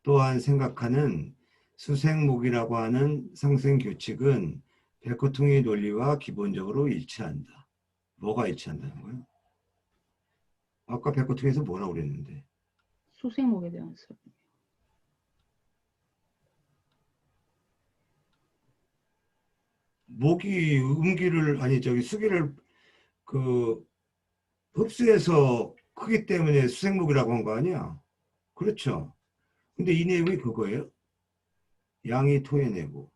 또한 생각하는 수생목이라고 하는 상생규칙은 백호통의 논리와 기본적으로 일치한다. 뭐가 일치한다는 거예요? 아까 백호통에서 뭐라고 그랬는데? 수생목에 대한 설명. 목이 수기를 그 흡수해서 크기 때문에 수생목이라고 한 거 아니야? 그렇죠. 근데 이 내용이 그거예요. 양이 토해내고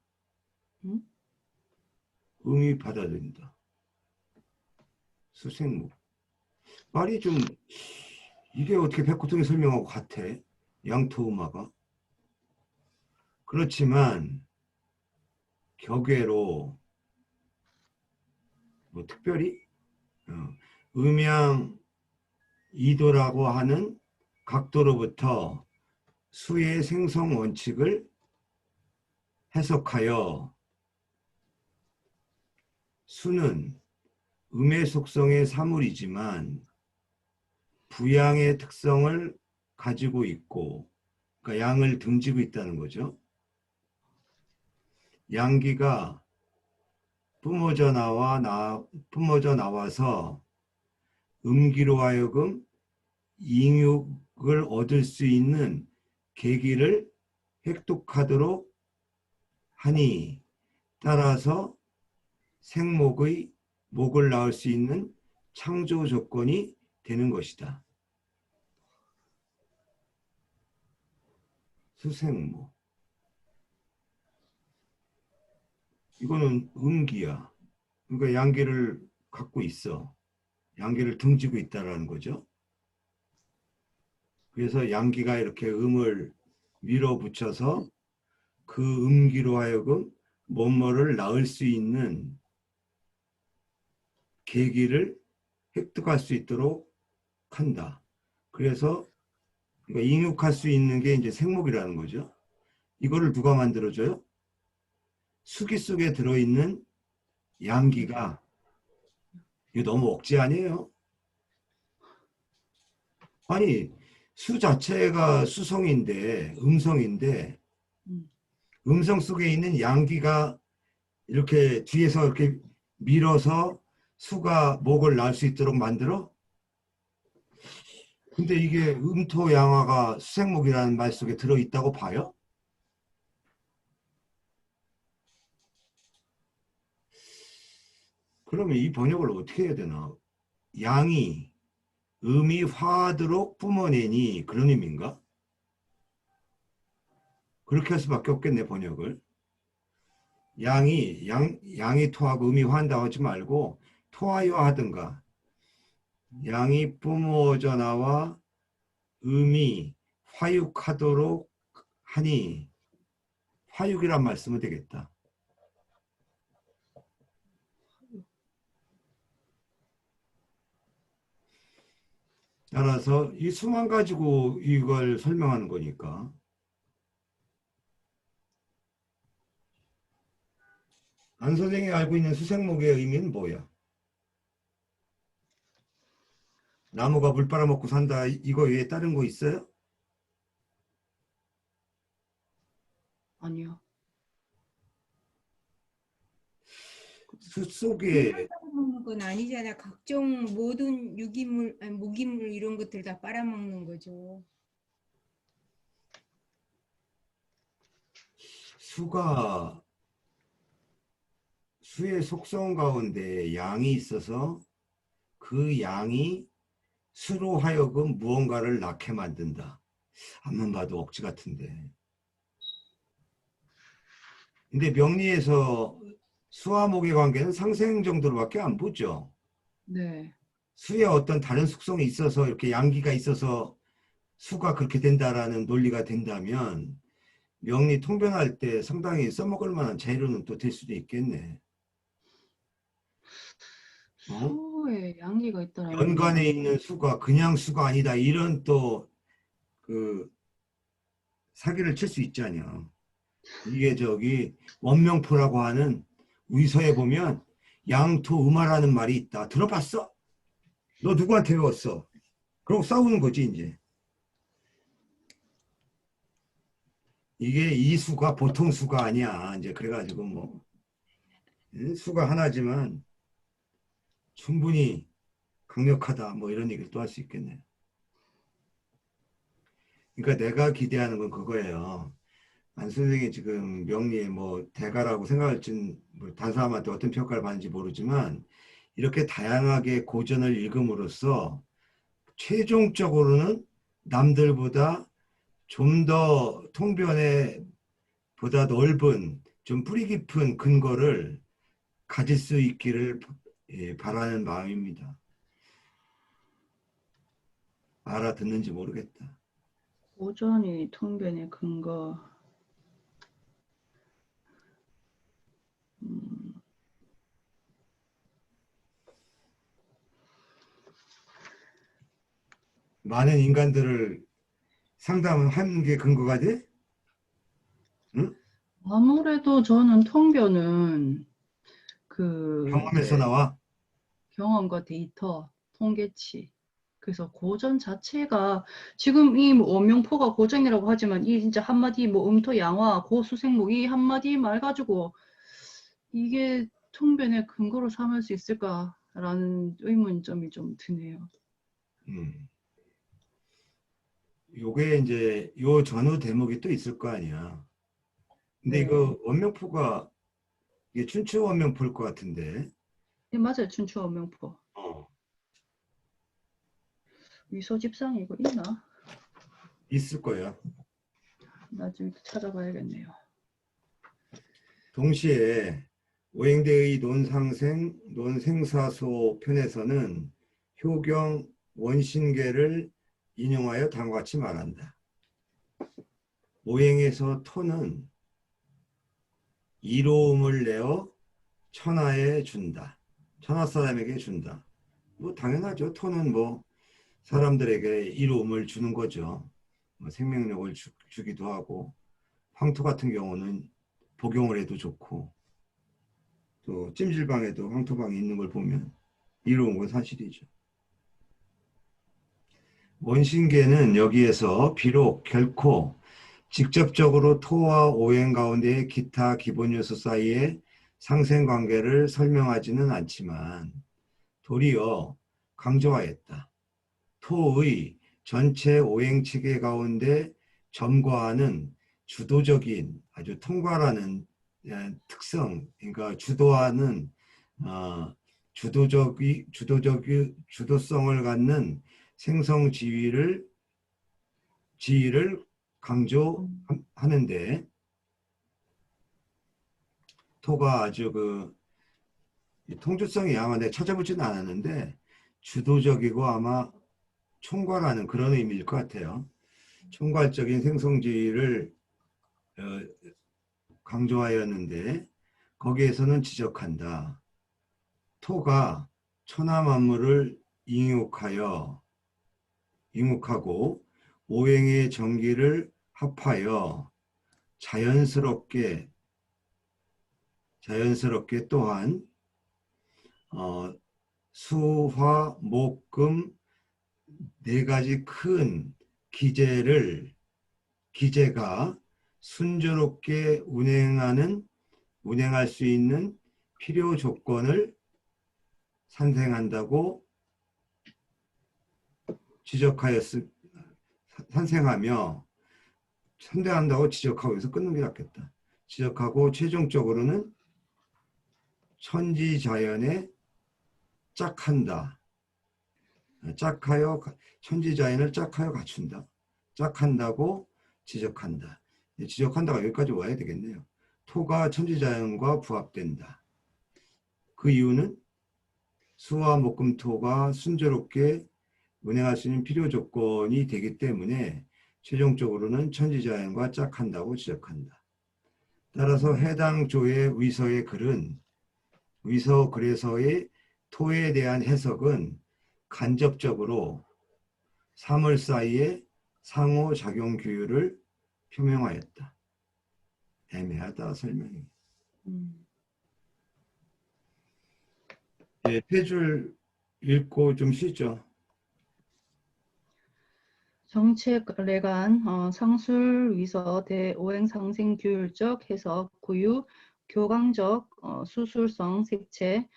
응? 음이 받아들인다. 수생목. 말이 좀 이게 어떻게 백호통이 설명하고 같아? 양토음화가. 그렇지만 격외로 뭐 특별히 음양 이도라고 하는 각도로부터 수의 생성 원칙을 해석하여 수는 음의 속성의 사물이지만 부양의 특성을 가지고 있고, 그러니까 양을 등지고 있다는 거죠. 양기가 뿜어져 나와서 음기로 하여금 이육을 얻을 수 있는 계기를 획득하도록 하니, 따라서 생목의 목을 낳을 수 있는 창조 조건이 되는 것이다. 수생목. 이거는 음기야. 그러니까 양기를 갖고 있어. 양기를 등지고 있다라는 거죠. 그래서 양기가 이렇게 음을 밀어붙여서 그 음기로 하여금 뭐뭐를 낳을 수 있는 계기를 획득할 수 있도록 한다. 그래서 잉육할 수 있는 게 이제 생목이라는 거죠. 이거를 누가 만들어줘요? 수기 속에 들어있는 양기가. 이거 너무 억지 아니에요? 아니, 수 자체가 수성인데, 음성인데, 음성 속에 있는 양기가 이렇게 뒤에서 이렇게 밀어서 수가 목을 날 수 있도록 만들어? 근데 이게 음토양화가 수생목이라는 말 속에 들어있다고 봐요? 그러면 이 번역을 어떻게 해야 되나? 양이 음이 화하도록 뿜어내니 그런 의미인가? 그렇게 할 수밖에 없겠네, 번역을. 양이 토하고 음이 화한다고 하지 말고 토하여 하든가. 양이 뿜어져 나와 음이 화육하도록 하니, 화육이란 말 쓰면 되겠다. 따라서 이 수만 가지고 이걸 설명하는 거니까. 안 선생이 알고 있는 수생목의 의미는 뭐야? 나무가 물 빨아먹고 산다, 이거 외에 다른 거 있어요? 아니요. 수 속에 빨아먹는 건 아니잖아. 각종 모든 유기물, 아니, 무기물 이런 것들 다 빨아먹는 거죠. 수의 속성 가운데 양이 있어서 그 양이 수로 하여금 무언가를 낳게 만든다. 앞만 봐도 억지 같은데. 근데 명리에서 수와 목의 관계는 상생 정도로밖에 안 보죠. 네. 수에 어떤 다른 속성이 있어서 이렇게 양기가 있어서 수가 그렇게 된다라는 논리가 된다면 명리 통변할 때 상당히 써먹을 만한 재료는 또 될 수도 있겠네. 수에 양기가 있다라는 연간에 건 있는 수가 그냥 수가 아니다. 이런 또 그 사기를 칠 수 있지 않냐. 이게 원명포라고 하는 위서에 보면 양토음화라는 말이 있다. 들어봤어? 너 누구한테 배웠어? 그러고 싸우는 거지 이제. 이게 이 수가 보통 수가 아니야. 이제 그래가지고 뭐 수가 하나지만 충분히 강력하다. 뭐 이런 얘기를 또 할 수 있겠네. 그러니까 내가 기대하는 건 그거예요. 안 선생이 지금 명리의 뭐 대가라고 생각할진 뭐 다른 사람한테 어떤 평가를 받는지 모르지만 이렇게 다양하게 고전을 읽음으로써 최종적으로는 남들보다 좀 더 통변에 보다 넓은 좀 뿌리 깊은 근거를 가질 수 있기를 바라는 마음입니다. 알아듣는지 모르겠다. 고전이 통변의 근거. 음, 많은 인간들을 상담한 게 근거가 돼? 응? 아무래도 저는 통변은 경험에서 이제 나와? 경험과 데이터, 통계치. 그래서 고전 자체가 지금 이 원명포가 고전이라고 하지만 이 진짜 한마디 뭐 음토 양화 고수생목 이 한마디 말 가지고 이게 통변의 근거로 삼을 수 있을까라는 의문점이 좀 드네요. 음. 요게 이제 요 전후 대목이 또 있을 거 아니야. 근데 네, 이거 원명포가 이게 춘추 원명포일 것 같은데. 네 맞아요. 춘추 원명포. 어. 위소집상이 이거 있나? 있을 거야. 나중에 찾아봐야겠네요. 동시에 오행대의 논상생, 논생사소 편에서는 효경 원신계를 인용하여 다음과 같이 말한다. 오행에서 토는 이로움을 내어 천하에 준다. 천하 사람에게 준다. 뭐 당연하죠. 토는 뭐 사람들에게 이로움을 주는 거죠. 뭐 생명력을 주기도 하고 황토 같은 경우는 복용을 해도 좋고 또 찜질방에도 황토방이 있는 걸 보면 이로운 건 사실이죠. 원신계는 여기에서 비록 결코 직접적으로 토와 오행 가운데의 기타 기본 요소 사이의 상생관계를 설명하지는 않지만 도리어 강조하였다. 토의 전체 오행체계 가운데 점거하는 주도적인 아주 통괄하는 특성, 그러니까 주도하는 주도성을 갖는 생성 지위를 강조하는데 토가 아주 그 통주성이 아마 내가 찾아보지는 않았는데 주도적이고 아마 총괄하는 그런 의미일 것 같아요. 총괄적인 생성지위를 강조하였는데 거기에서는 지적한다. 토가 천하 만물을 잉육하고 오행의 정기를 합하여 자연스럽게 또한 수화 목금 네 가지 큰 기제가 순조롭게 운행할 수 있는 필요 조건을 산생한다고 산생하며 선대한다고 지적하고 해서 끊는 게 낫겠다. 지적하고 최종적으로는 천지자연에 짝한다. 천지자연을 짝하여 갖춘다. 짝한다고 지적한다. 지적한다가 여기까지 와야 되겠네요. 토가 천지자연과 부합된다. 그 이유는 수와 목금토가 순조롭게 운행할 수 있는 필요 조건이 되기 때문에 최종적으로는 천지자연과 짝한다고 지적한다. 따라서 해당 조의 위서의 글은 위서 글에서의 토에 대한 해석은 간접적으로 사물 사이의 상호작용 규율을 표명하였다. 애매하다 설명이. 음. 예, 폐줄 읽고 좀 쉬죠. 정책례관 상술위서 대오행상생규율적 해석 구유 교강적 수술성 색채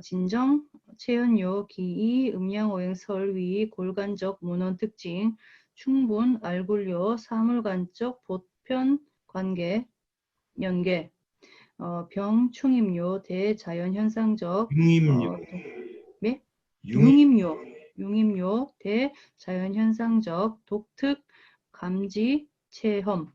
진정 체연료 기이 음양오행 설위 골간적 문헌 특징 충분 알굴료 사물간적 보편 관계 연계 병 충임료 대자연현상적 융임료. 네? 융, 융임료 대자연현상적 독특 감지 체험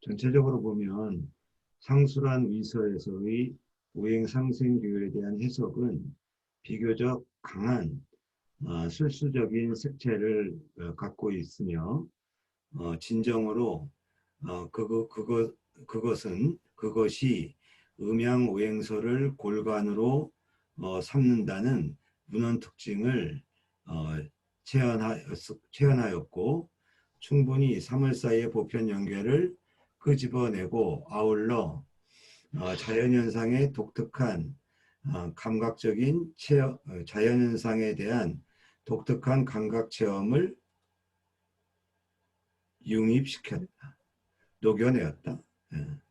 전체적으로 보면 상술한 위서에서의 오행상생교에 대한 해석은 비교적 강한 술수적인 색채를 갖고 있으며 진정으로 그것이 음양오행설을 골간으로 삼는다는 문헌 특징을 어, 체현하였고 충분히 사물 사이의 보편 연결을 끄집어내고 아울러 자연현상의 독특한 감각적인 자연현상에 대한 독특한 감각 체험을 융입시켰다. 녹여내었다. 예.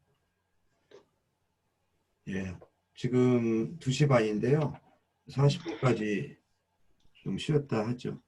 예. 지금 2시 반인데요. 40분까지 좀 쉬었다 하죠.